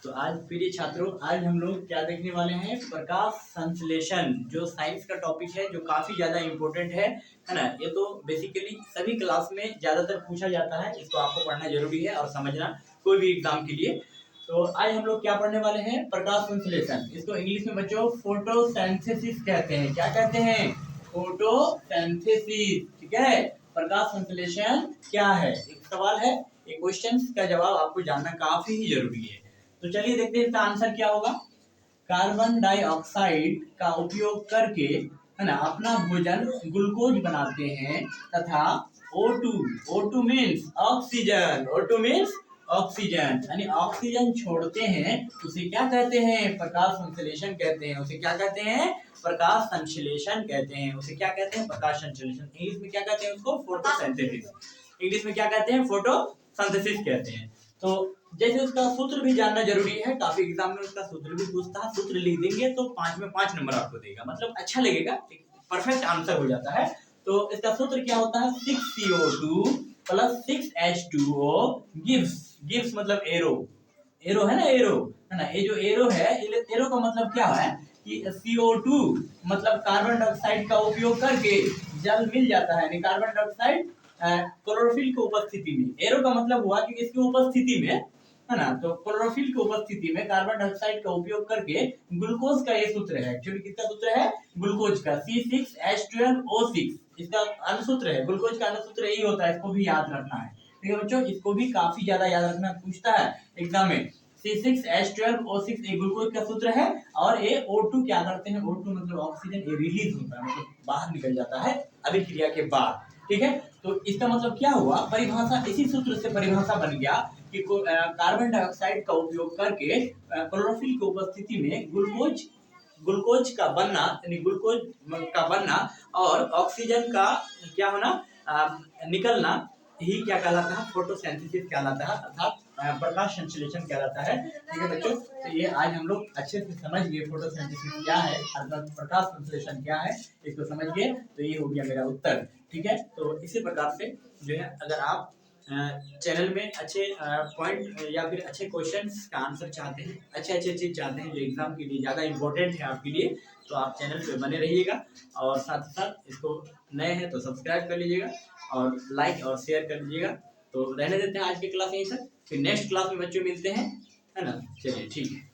तो आज प्रिय छात्रों, आज हम लोग क्या देखने वाले हैं, प्रकाश संश्लेषण, जो साइंस का टॉपिक है, जो काफी ज्यादा इम्पोर्टेंट है ना। ये तो बेसिकली सभी क्लास में ज्यादातर पूछा जाता है, इसको आपको पढ़ना जरूरी है और समझना कोई भी एग्जाम के लिए। तो आज हम लोग क्या पढ़ने वाले हैं, प्रकाश संश्लेषण। इसको इंग्लिश में बच्चों फोटोसिंथेसिस कहते हैं। क्या कहते हैं? फोटोसिंथेसिस। ठीक है, प्रकाश संश्लेषण क्या है, एक सवाल है, एक क्वेश्चन का जवाब आपको जानना काफी ही जरूरी है। तो चलिए देखते हैं इसका आंसर क्या होगा। कार्बन डाइऑक्साइड का उपयोग करके, है ना, अपना भोजन ग्लूकोज बनाते हैं तथा O2, O2 means oxygen, O2 means oxygen, यानी ऑक्सीजन छोड़ते हैं, उसे क्या कहते हैं? प्रकाश संश्लेषण कहते हैं। उसे क्या कहते हैं? प्रकाश संश्लेषण कहते हैं। उसे क्या कहते हैं? प्रकाश संश्लेषण। इंग्लिश में क्या कहते हैं उसको? फोटोसिंथेसिस। इंग्लिश में क्या कहते हैं? फोटोसिंथेसिस कहते हैं। तो जैसे उसका सूत्र भी जानना जरूरी है, काफी एग्जाम में उसका सूत्र भी पूछता है। सूत्र लिख देंगे तो 5 में 5 नंबर आपको देगा, मतलब अच्छा लगेगा, परफेक्ट आंसर हो जाता है। तो इसका सूत्र क्या होता है? 6CO2 प्लस 6H2O गिव्स मतलब एरो, एरो है ना, एरो है ना। ये जो एरो है, एरो का मतलब क्या है कि CO2 मतलब कार्बन डाइऑक्साइड का उपयोग करके जल मिल जाता है, यानी कार्बन डाइऑक्साइड क्लोरोफिल की उपस्थिति में। एरो का मतलब हुआ कि इसकी उपस्थिति में, है ना, तो क्लोरोफिल की उपस्थिति में कार्बन डाइऑक्साइड का उपयोग करके ग्लूकोज का ये सूत्र है। एक्चुअली किसका सूत्र है? ग्लूकोज का, C6H12O6 इसका अनुसूत्र है। ग्लूकोज का अनुसूत्र यही होता है, इसको भी याद रखना है। ठीक है बच्चों, इसको भी काफी ज्यादा याद रखना, पूछता है एग्जाम में। C6H12O6 ये ग्लूकोज का सूत्र है, और ये O2 क्या करते हैं? O2 मतलब ऑक्सीजन, ये रिलीज होता है, मतलब बाहर निकल जाता है अभिक्रिया के बाद। ठीक है, तो इसका मतलब क्या हुआ? परिभाषा, इसी सूत्र से परिभाषा बन गया कि कार्बन डाइऑक्साइड का उपयोग करके क्लोरोफिल की उपस्थिति में ग्लूकोज का बनना, यानी ग्लूकोज का बनना और ऑक्सीजन का क्या होना, निकलना, ही क्या कहलाता है? फोटोसिंथेसिस कहलाता है, अर्थात प्रकाश संश्लेषण कहलाता है। ठीक है बच्चों, तो ये आज हम लोग अच्छे से समझ गए फोटोसिंथेसिस क्या है, अर्थात प्रकाश संश्लेषण क्या है, इसको समझ गए। तो ये हो गया मेरा उत्तर। ठीक है, तो इसी प्रकार से जो है, अगर आप चैनल में अच्छे पॉइंट या फिर अच्छे क्वेश्चंस का आंसर चाहते हैं, अच्छे चीज चाहते हैं जो एग्जाम के लिए ज़्यादा इंपॉर्टेंट है आपके लिए, तो आप चैनल पे बने रहिएगा। और साथ ही साथ इसको नए हैं तो सब्सक्राइब कर लीजिएगा और लाइक और शेयर कर लीजिएगा। तो रहने देते हैं आज की क्लास यहीं तक, फिर नेक्स्ट क्लास में बच्चों मिलते हैं, है ना। चलिए ठीक है।